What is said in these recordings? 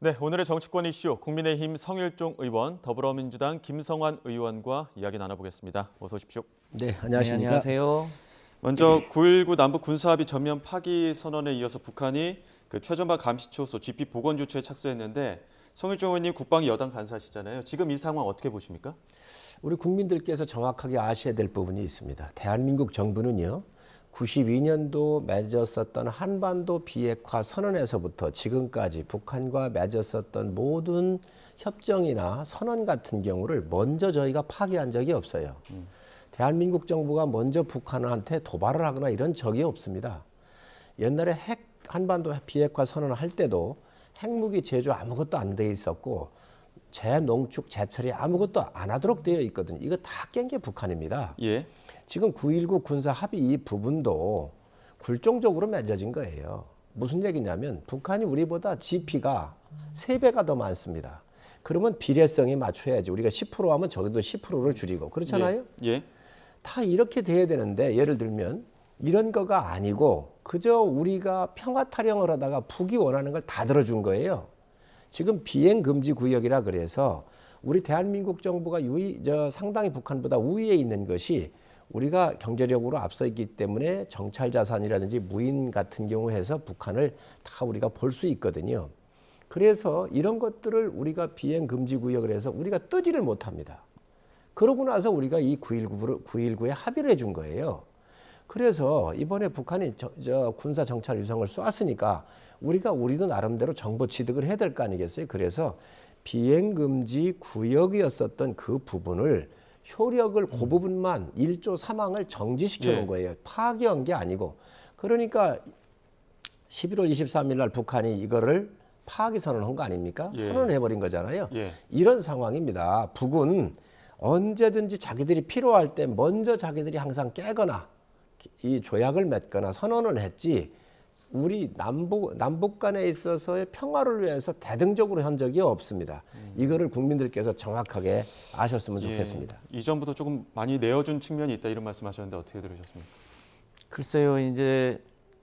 네, 오늘의 정치권 이슈 국민의힘 성일종 의원, 더불어민주당 김성환 의원과 이야기 나눠보겠습니다. 어서 오십시오. 네, 안녕하십니까. 네, 안녕하세요. 먼저 9.19 남북 군사합의 전면 파기 선언에 이어서 북한이 최전방 감시초소 GP 복원 조치에 착수했는데 성일종 의원님 국방위 여당 간사시잖아요. 지금 이 상황 어떻게 보십니까? 우리 국민들께서 정확하게 아셔야 될 부분이 있습니다. 대한민국 정부는요, 92년도 맺었었던 한반도 비핵화 선언에서부터 지금까지 북한과 맺었었던 모든 협정이나 선언 같은 경우를 먼저 저희가 파기한 적이 없어요. 대한민국 정부가 먼저 북한한테 도발을 하거나 이런 적이 없습니다. 옛날에 한반도 비핵화 선언을 할 때도 핵무기 제조 아무것도 안 돼 있었고 재농축, 재처리 아무것도 안 하도록 되어 있거든요. 이거 다 깬 게 북한입니다. 예. 지금 9.19 군사 합의 이 부분도 굴종적으로 맺어진 거예요. 무슨 얘기냐면 북한이 우리보다 GP가 3배가 더 많습니다. 그러면 비례성에 맞춰야지. 우리가 10% 하면 저기도 10%를 줄이고 그렇잖아요. 예. 다 이렇게 돼야 되는데 예를 들면 이런 거가 아니고 그저 우리가 평화 타령을 하다가 북이 원하는 걸 다 들어준 거예요. 지금 비행 금지 구역이라 그래서 우리 대한민국 정부가 상당히 북한보다 우위에 있는 것이 우리가 경제력으로 앞서 있기 때문에 정찰 자산이라든지 무인 같은 경우 해서 북한을 다 우리가 볼 수 있거든요. 그래서 이런 것들을 우리가 비행 금지 구역을 해서 우리가 뜨지를 못합니다. 그러고 나서 우리가 이 9.19에 합의를 해준 거예요. 그래서 이번에 북한이 군사 정찰 위성을 쐈으니까 우리도 나름대로 정보 취득을 해야 될 거 아니겠어요? 그래서 비행 금지 구역이었었던 그 부분을 효력을 그 부분만 1조 3항을 정지시켜 놓은 거예요. 파기한 게 아니고. 그러니까 11월 23일 날 북한이 이거를 파기 선언한 거 아닙니까? 선언을 해버린 거잖아요. 이런 상황입니다. 북은 언제든지 자기들이 필요할 때 먼저 자기들이 항상 깨거나 이 조약을 맺거나 선언을 했지 우리 남북 간에 있어서의 평화를 위해서 대등적으로 한 적이 없습니다. 이거를 국민들께서 정확하게 아셨으면 좋겠습니다. 이전부터 조금 많이 내어준 측면이 있다 이런 말씀하셨는데 어떻게 들으셨습니까? 글쎄요, 이제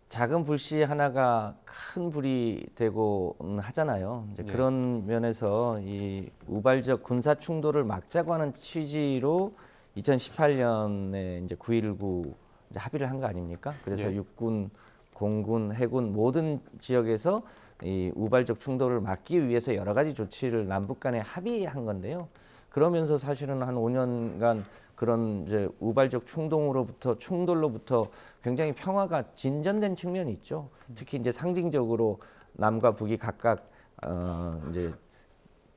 작은 불씨 하나가 큰 불이 되고 하잖아요. 이제 그런 면에서 이 우발적 군사 충돌을 막자고 하는 취지로 2018년에 이제 9.19 이제 합의를 한 거 아닙니까? 그래서 육군, 공군, 해군 모든 지역에서 이 우발적 충돌을 막기 위해서 여러 가지 조치를 남북 간에 합의한 건데요. 그러면서 사실은 한 5년간 그런 이제 우발적 충돌로부터 굉장히 평화가 진전된 측면이 있죠. 특히 이제 상징적으로 남과 북이 각각 이제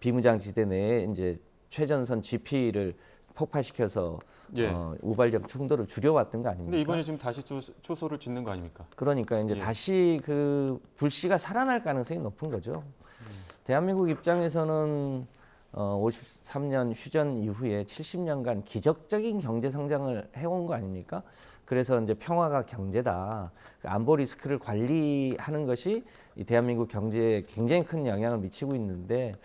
비무장지대 내에 이제 최전선 GP를 폭파시켜서 우발적 충돌을 줄여왔던 거 아닙니까? 근데 이번에 지금 다시 초소를 짓는 거 아닙니까? 그러니까 이제 다시 그 불씨가 살아날 가능성이 높은 거죠. 대한민국 입장에서는 53년 휴전 이후에 70년간 기적적인 경제 성장을 해온 거 아닙니까? 그래서 이제 평화가 경제다. 안보 리스크를 관리하는 것이 이 대한민국 경제에 굉장히 큰 영향을 미치고 있는데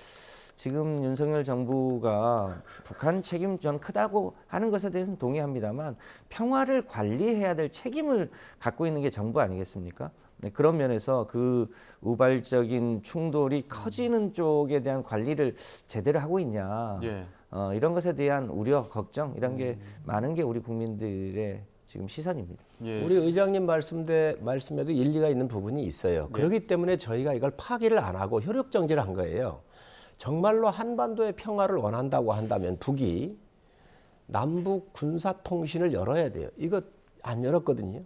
지금 윤석열 정부가 북한 책임 전 크다고 하는 것에 대해서는 동의합니다만 평화를 관리해야 될 책임을 갖고 있는 게 정부 아니겠습니까? 네, 그런 면에서 그 우발적인 충돌이 커지는 쪽에 대한 관리를 제대로 하고 있냐 이런 것에 대한 우려, 걱정 이런 게 많은 게 우리 국민들의 지금 시선입니다. 우리 의장님 말씀에도 일리가 있는 부분이 있어요. 그렇기 때문에 저희가 이걸 파기를 안 하고 효력 정지를 한 거예요. 정말로 한반도의 평화를 원한다고 한다면 북이 남북 군사 통신을 열어야 돼요. 이거 안 열었거든요.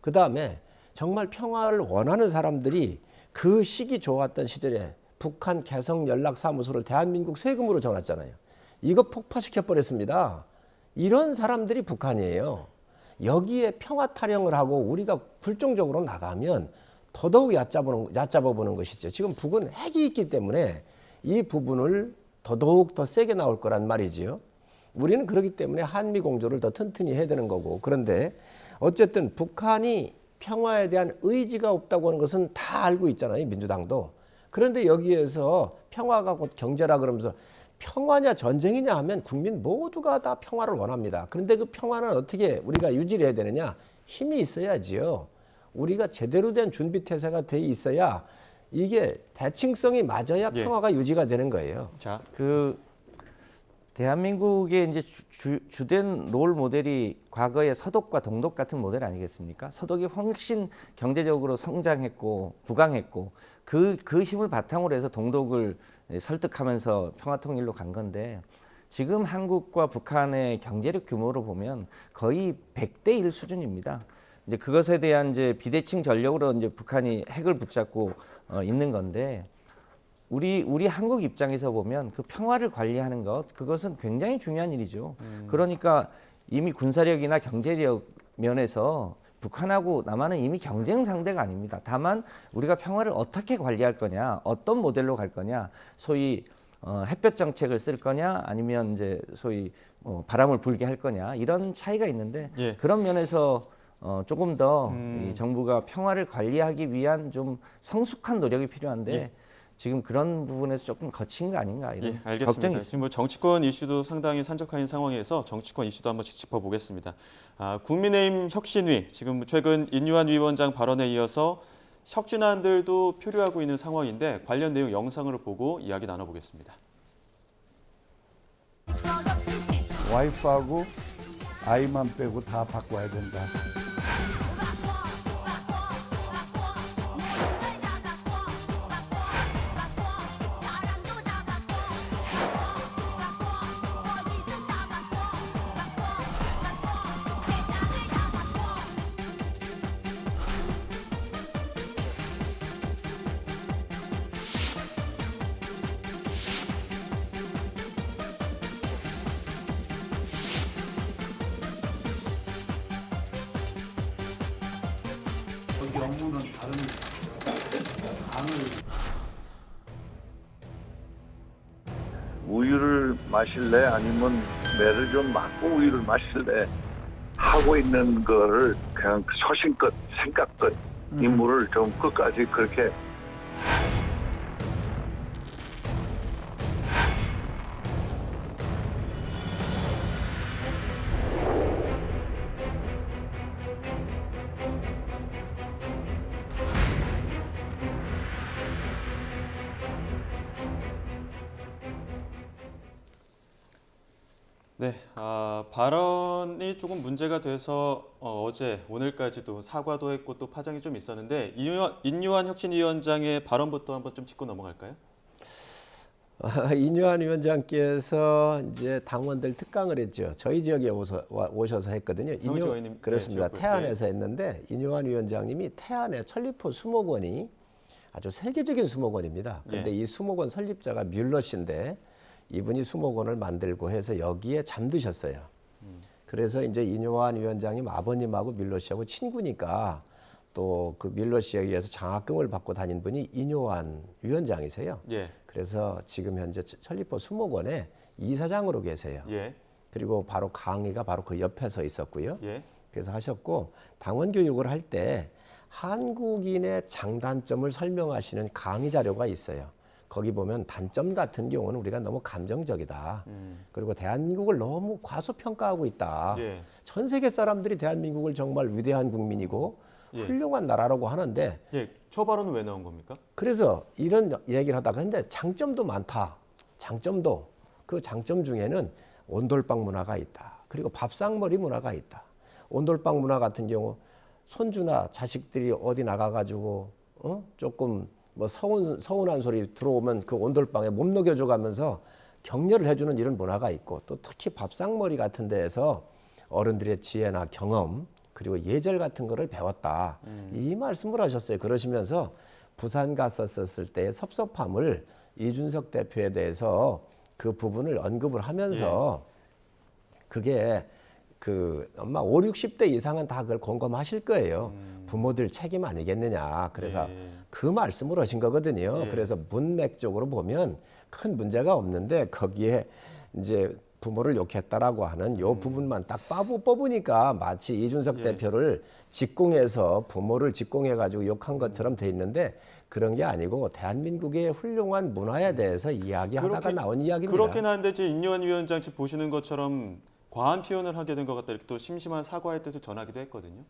그 다음에 정말 평화를 원하는 사람들이 그 시기 좋았던 시절에 북한 개성연락사무소를 대한민국 세금으로 줘놨잖아요. 이거 폭파시켜 버렸습니다. 이런 사람들이 북한이에요. 여기에 평화 타령을 하고 우리가 굴종적으로 나가면 더더욱 얕잡아보는 것이죠. 지금 북은 핵이 있기 때문에 이 부분을 더더욱 더 세게 나올 거란 말이지요. 우리는 그렇기 때문에 한미 공조를 더 튼튼히 해야 되는 거고. 그런데 어쨌든 북한이 평화에 대한 의지가 없다고 하는 것은 다 알고 있잖아요. 민주당도. 그런데 여기에서 평화가 곧 경제라 그러면서 평화냐 전쟁이냐 하면 국민 모두가 다 평화를 원합니다. 그런데 그 평화는 어떻게 우리가 유지를 해야 되느냐? 힘이 있어야지요. 우리가 제대로 된 준비 태세가 돼 있어야 이게 대칭성이 맞아야 예. 평화가 유지가 되는 거예요. 자, 그 대한민국의 이제 주된 롤 모델이 과거의 서독과 동독 같은 모델 아니겠습니까? 서독이 훨씬 경제적으로 성장했고 부강했고 그 힘을 바탕으로 해서 동독을 설득하면서 평화통일로 간 건데 지금 한국과 북한의 경제력 규모로 보면 거의 100대 1 수준입니다. 이제 그것에 대한 이제 비대칭 전력으로 이제 북한이 핵을 붙잡고 있는 건데 우리 한국 입장에서 보면 그 평화를 관리하는 것 그것은 굉장히 중요한 일이죠. 그러니까 이미 군사력이나 경제력 면에서 북한하고 남한은 이미 경쟁 상대가 아닙니다. 다만 우리가 평화를 어떻게 관리할 거냐, 어떤 모델로 갈 거냐, 소위 햇볕 정책을 쓸 거냐, 아니면 이제 소위 바람을 불게 할 거냐 이런 차이가 있는데 예. 그런 면에서 조금 더 이 정부가 평화를 관리하기 위한 좀 성숙한 노력이 필요한데. 예. 지금 그런 부분에서 조금 거친 거 아닌가 이런 예, 알겠습니다. 걱정이 있습니다. 지금 뭐 정치권 이슈도 상당히 산적한 상황에서 정치권 이슈도 한번씩 짚어보겠습니다. 국민의힘 혁신위 지금 최근 인유한 위원장 발언에 이어서 혁신안들도 표류하고 있는 상황인데 관련 내용 영상으로 보고 이야기 나눠보겠습니다. 와이프하고 아이만 빼고 다 바꿔야 된다. 여기 업무는 다른 강을 우유를 마실래 아니면 매를 좀 맞고 우유를 마실래 하고 있는 거를 그냥 소신껏 생각껏 임무를 좀 끝까지 그렇게 네, 발언이 조금 문제가 돼서 어제 오늘까지도 사과도 했고 또 파장이 좀 있었는데 인유한 혁신위원장의 발언부터 한번 좀 짚고 넘어갈까요? 인유한 위원장께서 이제 당원들 특강을 했죠. 저희 지역에 오셔서 했거든요. 성일종 의원님, 그렇습니다. 네, 태안에서 했는데 인유한 위원장님이 태안의 천리포 수목원이 아주 세계적인 수목원입니다. 그런데 예. 이 수목원 설립자가 뮬러 씨인데 이분이 수목원을 만들고 해서 여기에 잠드셨어요. 그래서 이제 인유한 위원장님 아버님하고 뮬러 씨하고 친구니까 또 그 뮬러 씨에 의해서 장학금을 받고 다닌 분이 인유한 위원장이세요. 예, 그래서 지금 현재 천리포 수목원에 이사장으로 계세요. 예, 그리고 바로 강의가 바로 그 옆에서 있었고요. 예, 그래서 하셨고 당원 교육을 할 때 한국인의 장단점을 설명하시는 강의 자료가 있어요. 거기 보면 단점 같은 경우는 우리가 너무 감정적이다. 그리고 대한민국을 너무 과소평가하고 있다. 예. 전 세계 사람들이 대한민국을 정말 위대한 국민이고 예. 훌륭한 나라라고 하는데 예, 저 발언은 왜 나온 겁니까? 그래서 이런 얘기를 하다가 근데 장점도 많다. 장점도 그 장점 중에는 온돌방 문화가 있다. 그리고 밥상머리 문화가 있다. 온돌방 문화 같은 경우 손주나 자식들이 어디 나가가지고 조금 뭐 서운한 소리 들어오면 그 온돌방에 몸 녹여줘 가면서 격려를 해주는 이런 문화가 있고 또 특히 밥상머리 같은 데에서 어른들의 지혜나 경험 그리고 예절 같은 거를 배웠다. 이 말씀을 하셨어요. 그러시면서 부산 갔었을 때의 섭섭함을 이준석 대표에 대해서 그 부분을 언급을 하면서 그게 그 아마 5, 60대 이상은 다 그걸 공감하실 거예요. 부모들 책임 아니겠느냐. 그래서 예. 그 말씀을 하신 거거든요. 예. 그래서 문맥적으로 보면 큰 문제가 없는데 거기에 이제 부모를 욕했다라고 하는 요 부분만 딱 뽑으니까 마치 이준석 예. 대표를 직공해서 부모를 직공해가지고 욕한 것처럼 돼 있는데 그런 게 아니고 대한민국의 훌륭한 문화에 대해서 이야기하다가 나온 이야기입니다. 그렇긴 한데 이제 인유한 위원장 집 보시는 것처럼 과한 표현을 하게 된 것 같다 이렇게 또 심심한 사과의 뜻을 전하기도 했거든요.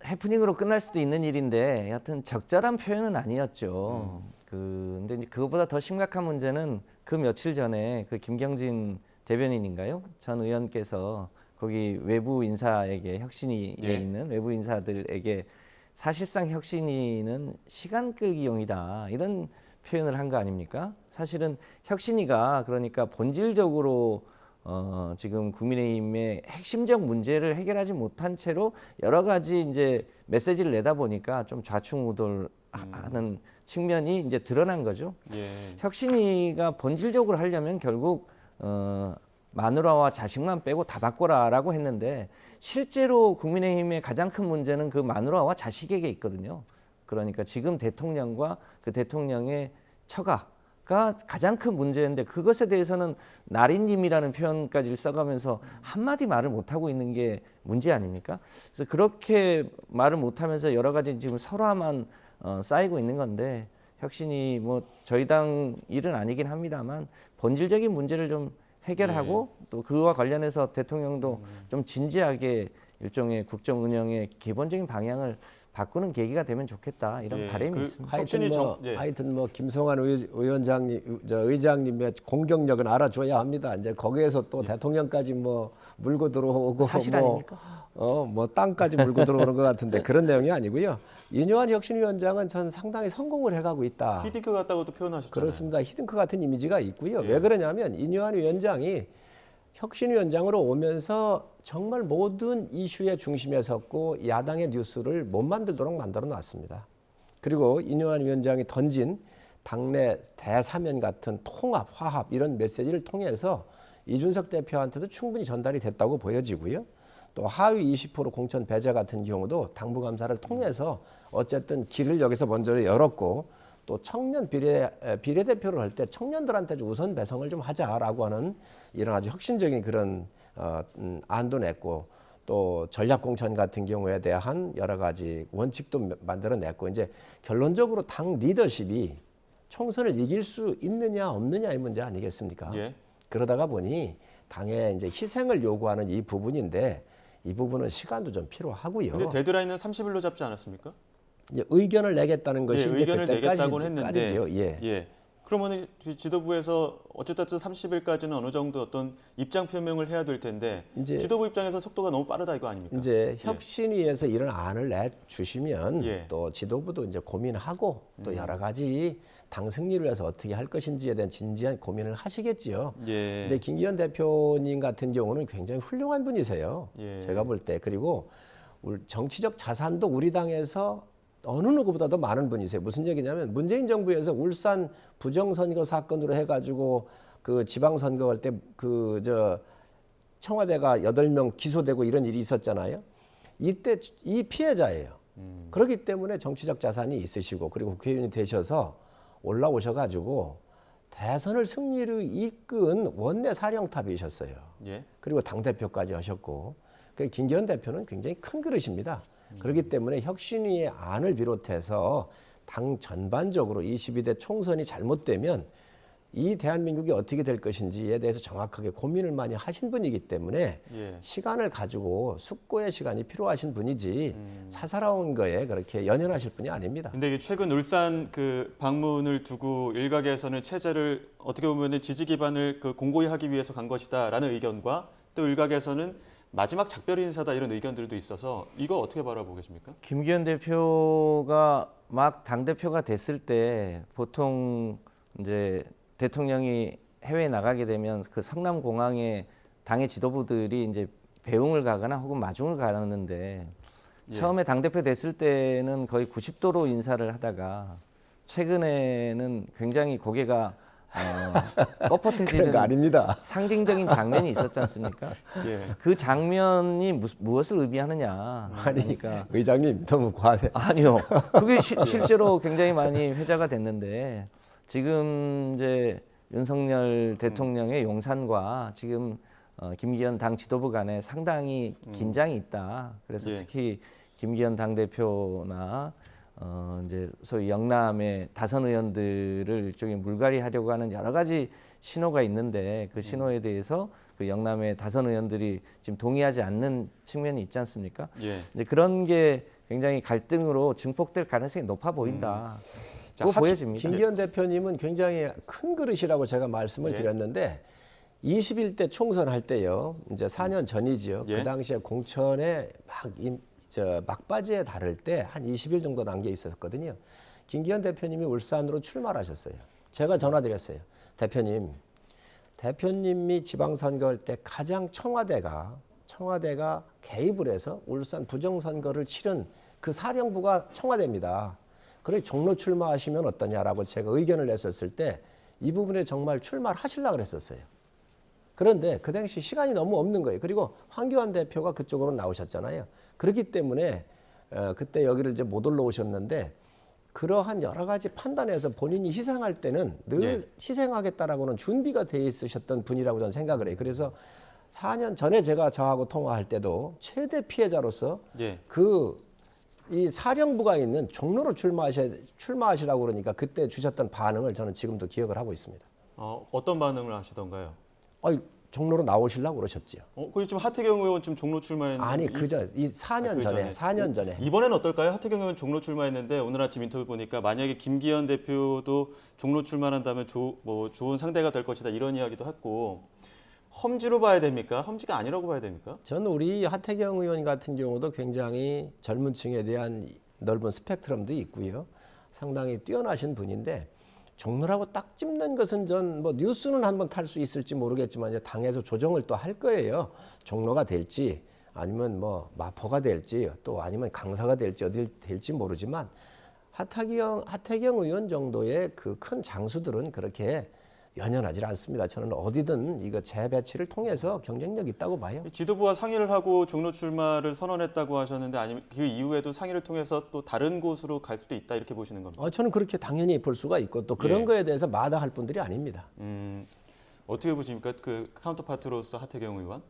해프닝으로 끝날 수도 있는 일인데 여하튼 적절한 표현은 아니었죠. 근데 이제 그것보다 더 심각한 문제는 그 며칠 전에 그 김경진 대변인인가요? 전 의원께서 거기 외부 인사에게 혁신위에 예. 있는 외부 인사들에게 사실상 혁신위는 시간 끌기용이다 이런 표현을 한 거 아닙니까? 사실은 혁신위가 그러니까 본질적으로 지금 국민의힘의 핵심적 문제를 해결하지 못한 채로 여러 가지 이제 메시지를 내다 보니까 좀 좌충우돌하는 측면이 이제 드러난 거죠. 예. 혁신위가 본질적으로 하려면 결국 마누라와 자식만 빼고 다 바꿔라라고 했는데 실제로 국민의힘의 가장 큰 문제는 그 마누라와 자식에게 있거든요. 그러니까 지금 대통령과 그 대통령의 처가가 가장 큰 문제인데 그것에 대해서는 나린님이라는 표현까지 써가면서 한마디 말을 못하고 있는 게 문제 아닙니까? 그래서 그렇게 말을 못하면서 여러 가지 지금 설화만 쌓이고 있는 건데 혁신이 뭐 저희 당 일은 아니긴 합니다만 본질적인 문제를 좀 해결하고 또 그와 관련해서 대통령도 좀 진지하게 일종의 국정 운영의 기본적인 방향을 바꾸는 계기가 되면 좋겠다 이런 바람이 있습니다. 하여튼 뭐 김성환 의원장님, 의장님의 공격력은 알아줘야 합니다. 이제 거기에서 또 대통령까지 뭐 물고 들어오고 사실 뭐, 아닙니까? 뭐 땅까지 물고 들어오는 것 같은데 그런 내용이 아니고요. 인요한 혁신위원장은 전 상당히 성공을 해가고 있다. 히딩크 같다고도 표현하셨잖아요. 그렇습니다. 히딩크 같은 이미지가 있고요. 예. 왜 그러냐면 인요한 위원장이 혁신위원장으로 오면서 정말 모든 이슈의 중심에 섰고 야당의 뉴스를 못 만들도록 만들어 놨습니다. 그리고 인요한 위원장이 던진 당내 대사면 같은 통합, 화합 이런 메시지를 통해서 이준석 대표한테도 충분히 전달이 됐다고 보여지고요. 또 하위 20% 공천 배제 같은 경우도 당부감사를 통해서 어쨌든 길을 여기서 먼저 열었고 또 청년 비례대표를 할 때 청년들한테 우선 배성을 좀 하자라고 하는 이런 아주 혁신적인 그런 안도 냈고 또 전략공천 같은 경우에 대한 여러 가지 원칙도 만들어냈고 이제 결론적으로 당 리더십이 총선을 이길 수 있느냐 없느냐의 문제 아니겠습니까? 예. 그러다가 보니 당의 이제 희생을 요구하는 이 부분인데 이 부분은 시간도 좀 필요하고요. 근데 데드라인은 30일로 잡지 않았습니까? 이제 의견을 내겠다는 것이 예, 이제 의견을 내겠다고는 했는데 그때까지죠. 예. 예. 그러면 지도부에서 어쨌든 30일까지는 어느 정도 어떤 입장 표명을 해야 될 텐데 이제 지도부 입장에서 속도가 너무 빠르다 이거 아닙니까? 이제 혁신위에서 이런 안을 내 주시면 예. 또 지도부도 이제 고민하고 또 여러 가지 당 승리를 위해서 어떻게 할 것인지에 대한 진지한 고민을 하시겠지요. 예. 이제 김기현 대표님 같은 경우는 굉장히 훌륭한 분이세요. 예. 제가 볼 때 그리고 정치적 자산도 우리 당에서 어느 누구보다도 많은 분이세요. 무슨 얘기냐면 문재인 정부에서 울산 부정선거 사건으로 해가지고 그 지방선거 할 때 그 청와대가 8명 기소되고 이런 일이 있었잖아요. 이때 이 피해자예요. 그렇기 때문에 정치적 자산이 있으시고 그리고 국회의원이 되셔서 올라오셔가지고 대선을 승리로 이끈 원내 사령탑이셨어요. 예. 그리고 당대표까지 하셨고 그 김기현 대표는 굉장히 큰 그릇입니다. 그렇기 때문에 혁신위의 안을 비롯해서 당 전반적으로 22대 총선이 잘못되면 이 대한민국이 어떻게 될 것인지에 대해서 정확하게 고민을 많이 하신 분이기 때문에 예. 시간을 가지고 숙고의 시간이 필요하신 분이지 사사로운 거에 그렇게 연연하실 분이 아닙니다. 근데 이게 최근 울산 그 방문을 두고 일각에서는 체제를 어떻게 보면 지지 기반을 그 공고히 하기 위해서 간 것이다라는 의견과 또 일각에서는 마지막 작별 인사다 이런 의견들도 있어서 이거 어떻게 바라보겠습니까? 김기현 대표가 막 당대표가 됐을 때 보통 이제 대통령이 해외에 나가게 되면 그 성남공항에 당의 지도부들이 이제 배웅을 가거나 혹은 마중을 가는데 예. 처음에 당대표 됐을 때는 거의 90도로 인사를 하다가 최근에는 굉장히 고개가 그런 뻣뻣해지는 거 아닙니다. 상징적인 장면이 있었지 않습니까? 예. 그 장면이 무엇을 의미하느냐. 그러니까 의장님 너무 과해. 아니요. 그게 실제로 굉장히 많이 회자가 됐는데 지금 이제 윤석열 대통령의 용산과 지금 김기현 당 지도부 간에 상당히 긴장이 있다. 그래서 예. 특히 김기현 당 대표나 이제 소위 영남의 다선 의원들을 일종의 물갈이하려고 하는 여러 가지 신호가 있는데 그 신호에 대해서 그 영남의 다선 의원들이 지금 동의하지 않는 측면이 있지 않습니까? 예. 이제 그런 게 굉장히 갈등으로 증폭될 가능성이 높아 보인다. 자, 그거 보여집니다. 김기현 대표님은 굉장히 큰 그릇이라고 제가 말씀을 예. 드렸는데 21대 총선 할 때요. 이제 4년 전이지요. 예. 그 당시에 공천에 막바지에 다를 때 한 20일 정도 남겨 있었거든요. 김기현 대표님이 울산으로 출마를 하셨어요. 제가 전화드렸어요. 대표님이 지방선거 할 때 가장 청와대가 개입을 해서 울산 부정선거를 치른 그 사령부가 청와대입니다. 그래 종로 출마하시면 어떠냐라고 제가 의견을 냈었을 때 이 부분에 정말 출마를 하시려고 그랬었어요. 그런데 그 당시 시간이 너무 없는 거예요. 그리고 황교안 대표가 그쪽으로 나오셨잖아요. 그렇기 때문에 그때 여기를 이제 못 올라오셨는데 그러한 여러 가지 판단에서 본인이 희생할 때는 늘 예. 희생하겠다라고는 준비가 돼 있으셨던 분이라고 저는 생각을 해요. 그래서 4년 전에 제가 저하고 통화할 때도 최대 피해자로서 예. 이 사령부가 있는 종로로 출마하시라고 그러니까 그때 주셨던 반응을 저는 지금도 기억을 하고 있습니다. 어떤 반응을 하시던가요? 종로로 나오시려고 그러셨지요. 그 지금 하태경 의원 지금 종로 출마했는데 아니 그저 이 4년 전에 4년 전에 이번에는 어떨까요? 하태경 의원 종로 출마했는데 오늘 아침 인터뷰 보니까 만약에 김기현 대표도 종로 출마한다면 좋은 상대가 될 것이다 이런 이야기도 했고 험지로 봐야 됩니까? 험지가 아니라고 봐야 됩니까? 저는 우리 하태경 의원 같은 경우도 굉장히 젊은 층에 대한 넓은 스펙트럼도 있고요. 상당히 뛰어나신 분인데 종로라고 딱 찝는 것은 전 뉴스는 한번 탈 수 있을지 모르겠지만 이제 당에서 조정을 또 할 거예요. 종로가 될지 아니면 마포가 될지 또 아니면 강사가 될지 어딜 될지 모르지만 하태경 의원 정도의 그 큰 장수들은 그렇게 연연하지 않습니다. 저는 어디든 이거 재배치를 통해서 경쟁력 있다고 봐요. 지도부와 상의를 하고 종로 출마를 선언했다고 하셨는데 아니면 그 이후에도 상의를 통해서 또 다른 곳으로 갈 수도 있다 이렇게 보시는 겁니까? 저는 그렇게 당연히 볼 수가 있고 또 그런 예. 거에 대해서 마다할 분들이 아닙니다. 어떻게 보십니까? 그 카운터파트로서 하태경 의원?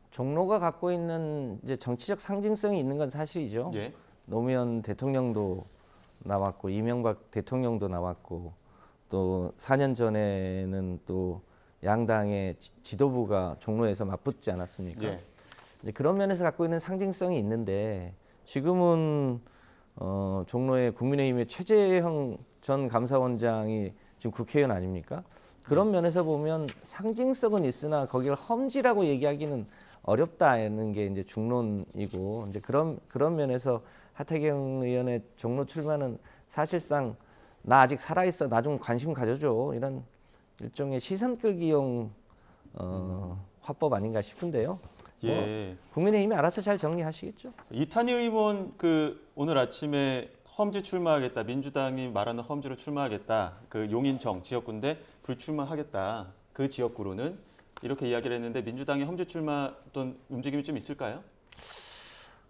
종로가 갖고 있는 이제 정치적 상징성이 있는 건 사실이죠. 예. 노무현 대통령도 나왔고 이명박 대통령도 나왔고 또 4년 전에는 또 양당의 지도부가 종로에서 맞붙지 않았습니까? 예. 이제 그런 면에서 갖고 있는 상징성이 있는데 지금은 종로의 국민의힘의 최재형 전 감사원장이 지금 국회의원 아닙니까? 그런 면에서 보면 상징성은 있으나 거기를 험지라고 얘기하기는 어렵다는 게 이제 중론이고 이제 그런 면에서 하태경 의원의 종로 출마는 사실상 나 아직 살아있어 나 좀 관심 가져줘 이런 일종의 시선 끌기용 화법 아닌가 싶은데요. 예. 국민의힘이 알아서 잘 정리하시겠죠. 이탄희 의원 오늘 아침에 험지 출마하겠다. 민주당이 말하는 험지로 출마하겠다. 그 용인청 지역구인데 불출마하겠다. 그 지역구로는 이렇게 이야기를 했는데 민주당이 험지 출마 어떤 움직임이 좀 있을까요?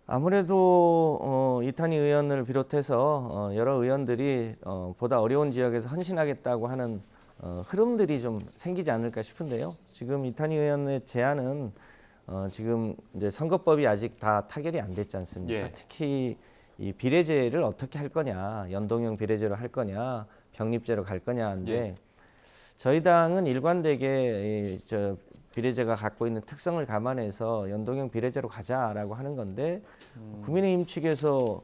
아무래도 이탄희 의원을 비롯해서 여러 의원들이 보다 어려운 지역에서 헌신하겠다고 하는 흐름들이 좀 생기지 않을까 싶은데요. 지금 이탄희 의원의 제안은 지금 이제 선거법이 아직 다 타결이 안 됐지 않습니까? 예. 특히 이 비례제를 어떻게 할 거냐, 연동형 비례제로 할 거냐, 병립제로 갈 거냐인데 예. 저희 당은 일관되게 비례제가 갖고 있는 특성을 감안해서 연동형 비례제로 가자라고 하는 건데 국민의힘 측에서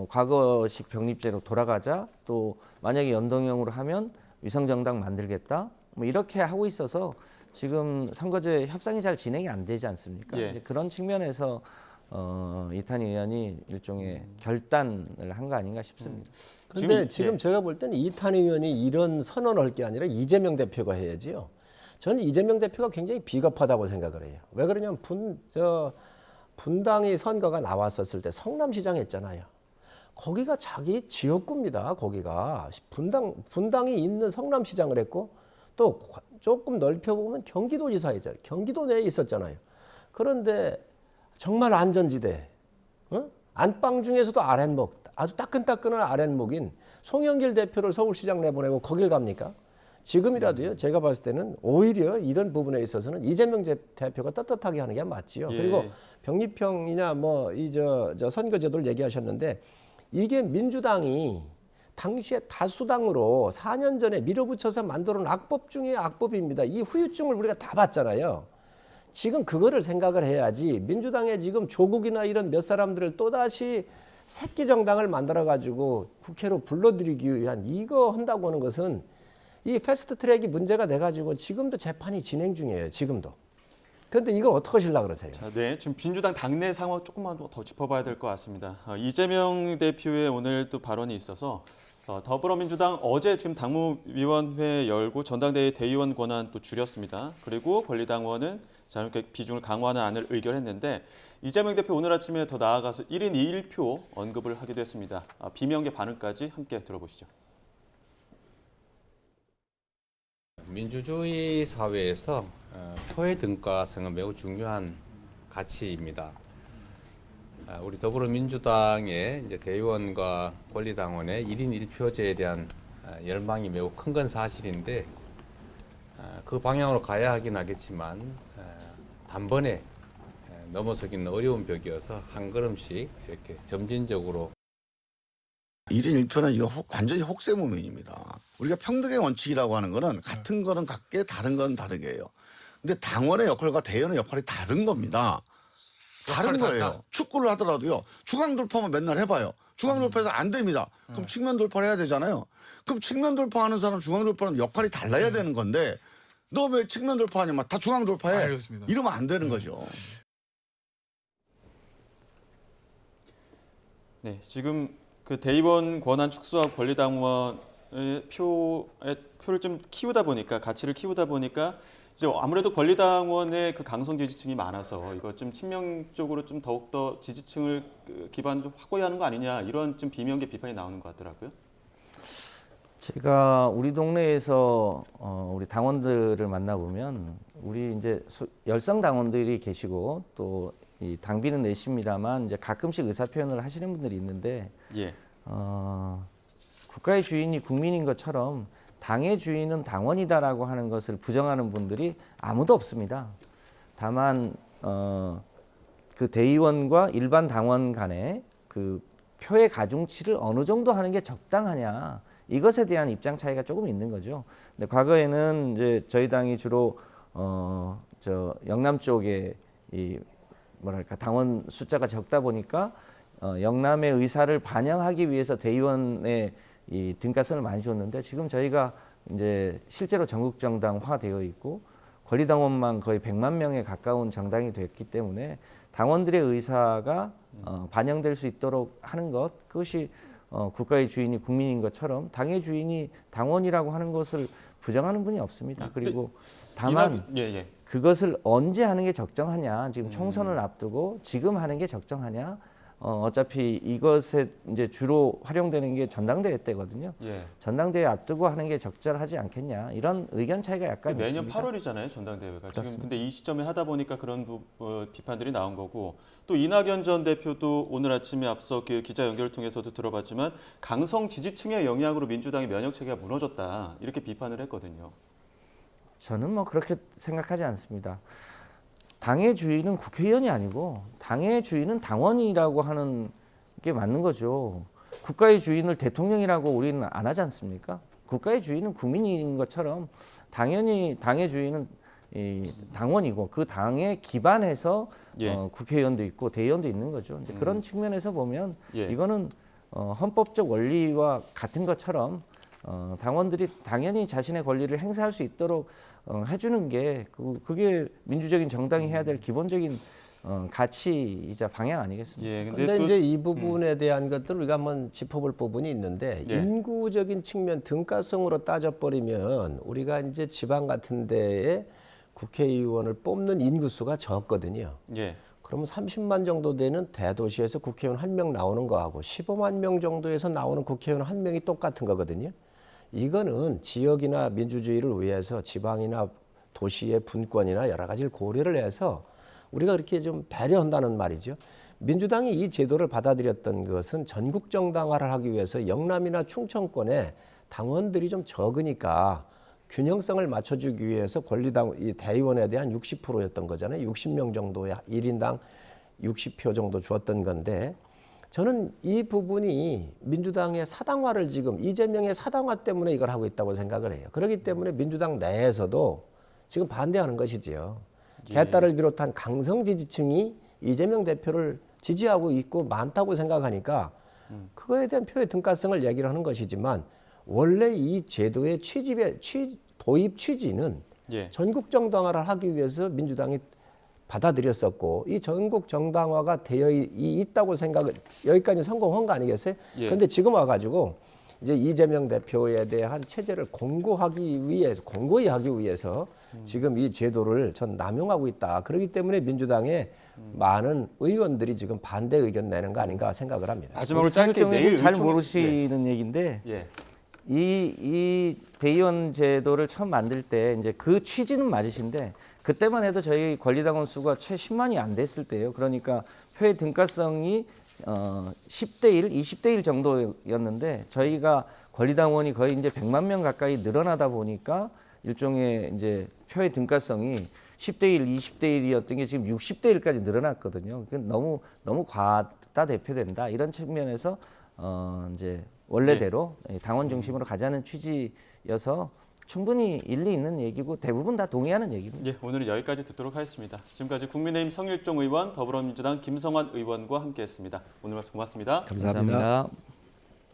과거식 병립제로 돌아가자 또 만약에 연동형으로 하면 위성정당 만들겠다 이렇게 하고 있어서 지금 선거제 협상이 잘 진행이 안 되지 않습니까? 예. 이제 그런 측면에서 이탄희 의원이 일종의 결단을 한 거 아닌가 싶습니다. 그런데 지금 제가 볼 때는 이탄희 의원이 이런 선언을 할 게 아니라 이재명 대표가 해야지요. 저는 이재명 대표가 굉장히 비겁하다고 생각을 해요. 왜 그러냐면 분당이 선거가 나왔었을 때 성남시장 했잖아요. 거기가 자기 지역구입니다. 거기가 분당이 있는 성남시장을 했고 또 조금 넓혀보면 경기도지사였잖아요. 경기도 내에 있었잖아요. 그런데 정말 안전지대, 안방 중에서도 아랫목, 아주 따끈따끈한 아랫목인 송영길 대표를 서울시장 내보내고 거길 갑니까? 지금이라도요. 제가 봤을 때는 오히려 이런 부분에 있어서는 이재명 대표가 떳떳하게 하는 게 맞지요. 예. 그리고 병립형이냐 저 선거제도를 얘기하셨는데 이게 민주당이 당시에 다수당으로 4년 전에 밀어붙여서 만들어 놓은 악법 중에 악법입니다. 이 후유증을 우리가 다 봤잖아요. 지금 그거를 생각을 해야지 민주당의 지금 조국이나 이런 몇 사람들을 또다시 새끼 정당을 만들어 가지고 국회로 불러들이기 위한 이거 한다고 하는 것은 이 패스트 트랙이 문제가 돼 가지고 지금도 재판이 진행 중이에요. 지금도. 그런데 이거 어떻게 하시려고 그러세요? 자, 네, 지금 민주당 당내 상황 조금만 더 짚어봐야 될 것 같습니다. 이재명 대표의 오늘 또 발언이 있어서 더불어민주당 어제 지금 당무위원회 열고 전당대회 대의원 권한 또 줄였습니다. 그리고 권리당원은 자유롭게 비중을 강화하는 안을 의결했는데 이재명 대표 오늘 아침에 더 나아가서 1인 2일표 언급을 하기도 했습니다. 비명계 반응까지 함께 들어보시죠. 민주주의 사회에서 표의 등가성은 매우 중요한 가치입니다. 우리 더불어민주당의 이제 대의원과 권리당원의 1인 1표제에 대한 열망이 매우 큰 건 사실인데 그 방향으로 가야 하긴 하겠지만 단번에 넘어서기는 어려운 벽이어서 한 걸음씩 이렇게 점진적으로 1인 1표는 이거 완전히 혹세무민입니다. 우리가 평등의 원칙이라고 하는 거는 같은 거는 같게 다른 건 다르게 해요. 근데 당원의 역할과 대의원의 역할이 다른 겁니다. 다른 거예요. 축구를 하더라도요. 중앙 돌파만 맨날 해봐요. 중앙 돌파해서 안 됩니다. 그럼 측면 돌파를 해야 되잖아요. 그럼 측면 돌파하는 사람, 중앙 돌파하는 역할이 달라야 되는 건데 너 왜 측면 돌파하냐? 다 중앙 돌파해. 알겠습니다. 이러면 안 되는 거죠. 네, 지금 그 대의원 권한 축소와 권리당원의 표를 좀 키우다 보니까 가치를 키우다 보니까 이제 아무래도 권리당원의 그 강성 지지층이 많아서 이거 좀 친명적으로 좀 더욱더 지지층을 기반 좀 확고히 하는 거 아니냐 이런 좀 비명계 비판이 나오는 것 같더라고요. 제가 우리 동네에서 우리 당원들을 만나보면 우리 이제 열성 당원들이 계시고 또 이 당비는 내십니다만 이제 가끔씩 의사 표현을 하시는 분들이 있는데 예. 국가의 주인이 국민인 것처럼 당의 주인은 당원이다라고 하는 것을 부정하는 분들이 아무도 없습니다. 다만 그 대의원과 일반 당원 간의 그 표의 가중치를 어느 정도 하는 게 적당하냐 이것에 대한 입장 차이가 조금 있는 거죠. 근데 과거에는 이제 저희 당이 주로 저 영남 쪽에 이 뭐랄까 당원 숫자가 적다 보니까 영남의 의사를 반영하기 위해서 대의원의 이 등가성을 많이 줬는데 지금 저희가 이제 실제로 전국 정당화되어 있고 권리당원만 거의 100만 명에 가까운 정당이 됐기 때문에 당원들의 의사가 반영될 수 있도록 하는 것 그것이 국가의 주인이 국민인 것처럼 당의 주인이 당원이라고 하는 것을 부정하는 분이 없습니다. 그리고 다만 그것을 언제 하는 게 적정하냐 지금 총선을 앞두고 지금 하는 게 적정하냐 어차피 이것에 이제 주로 활용되는 게 전당대회 때거든요. 예. 전당대회 앞두고 하는 게 적절하지 않겠냐 이런 의견 차이가 약간 내년 있습니다. 8월이잖아요 전당대회가. 그렇습니다. 지금 근데 이 시점에 하다 보니까 그런 비판들이 나온 거고 또 이낙연 전 대표도 오늘 아침에 앞서 그 기자 연결을 통해서도 들어봤지만 강성 지지층의 영향으로 민주당의 면역 체계가 무너졌다 이렇게 비판을 했거든요. 저는 뭐 그렇게 생각하지 않습니다. 당의 주인은 국회의원이 아니고 당의 주인은 당원이라고 하는 게 맞는 거죠. 국가의 주인을 대통령이라고 우리는 안 하지 않습니까? 국가의 주인은 국민인 것처럼 당연히 당의 주인은 이 당원이고 그 당에 기반해서 국회의원도 있고 대의원도 있는 거죠. 이제 그런 측면에서 보면 이거는 헌법적 원리와 같은 것처럼 당원들이 당연히 자신의 권리를 행사할 수 있도록 해주는 게 그게 민주적인 정당이 해야 될 기본적인 가치이자 방향 아니겠습니까? 예, 근데 이제 이 부분에 대한 것들 우리가 한번 짚어볼 부분이 있는데 인구적인 측면 등가성으로 따져버리면 우리가 이제 지방 같은 데에 국회의원을 뽑는 인구수가 적거든요. 그러면 30만 정도 되는 대도시에서 국회의원 1명 나오는 거하고 15만 명 정도에서 나오는 국회의원 1명이 똑같은 거거든요. 이거는 지역이나 민주주의를 위해서 지방이나 도시의 분권이나 여러 가지를 고려를 해서 우리가 그렇게 좀 배려한다는 말이죠. 민주당이 이 제도를 받아들였던 것은 전국 정당화를 하기 위해서 영남이나 충청권에 당원들이 좀 적으니까 균형성을 맞춰주기 위해서 권리당 이 대의원에 대한 60%였던 거잖아요. 60명 정도의 1인당 60표 정도 주었던 건데 저는 이 부분이 민주당의 사당화를 지금 이재명의 사당화 때문에 이걸 하고 있다고 생각을 해요. 그렇기 때문에 민주당 내에서도 지금 반대하는 것이지요. 개딸을 비롯한 강성 지지층이 이재명 대표를 지지하고 있고 많다고 생각하니까 그거에 대한 표의 등가성을 얘기를 하는 것이지만 원래 이 제도의 도입 취지는 예. 전국 정당화를 하기 위해서 민주당이 받아들였었고 이 전국 정당화가 되어 있다고 생각을 여기까지 성공한 거 아니겠어요? 예. 그런데 지금 와가지고 이제 이재명 대표에 대한 체제를 공고히 하기 위해서 지금 이 제도를 전 남용하고 있다. 그렇기 때문에 민주당의 많은 의원들이 지금 반대 의견 내는 거 아닌가 생각을 합니다. 마지막으로 짧게 상일정 내일 의원님 잘 의총에- 모르시는 얘기인데 예. 이 대의원 제도를 처음 만들 때 이제 그 취지는 맞으신데 그때만 해도 저희 권리당원 수가 채 10만이 안 됐을 때예요. 그러니까 표의 등가성이 10대 1, 20대 1 정도였는데 저희가 권리당원이 거의 이제 100만 명 가까이 늘어나다 보니까 일종의 이제 표의 등가성이 10대 1, 20대 1이었던 게 지금 60대 1까지 늘어났거든요. 너무 과다 대표된다 이런 측면에서 이제 원래대로 당원 중심으로 가자는 취지여서 충분히 일리 있는 얘기고 대부분 다 동의하는 얘기입니다. 예, 오늘은 여기까지 듣도록 하겠습니다. 지금까지 국민의힘 성일종 의원, 더불어민주당 김성환 의원과 함께했습니다. 오늘 말씀 고맙습니다. 감사합니다.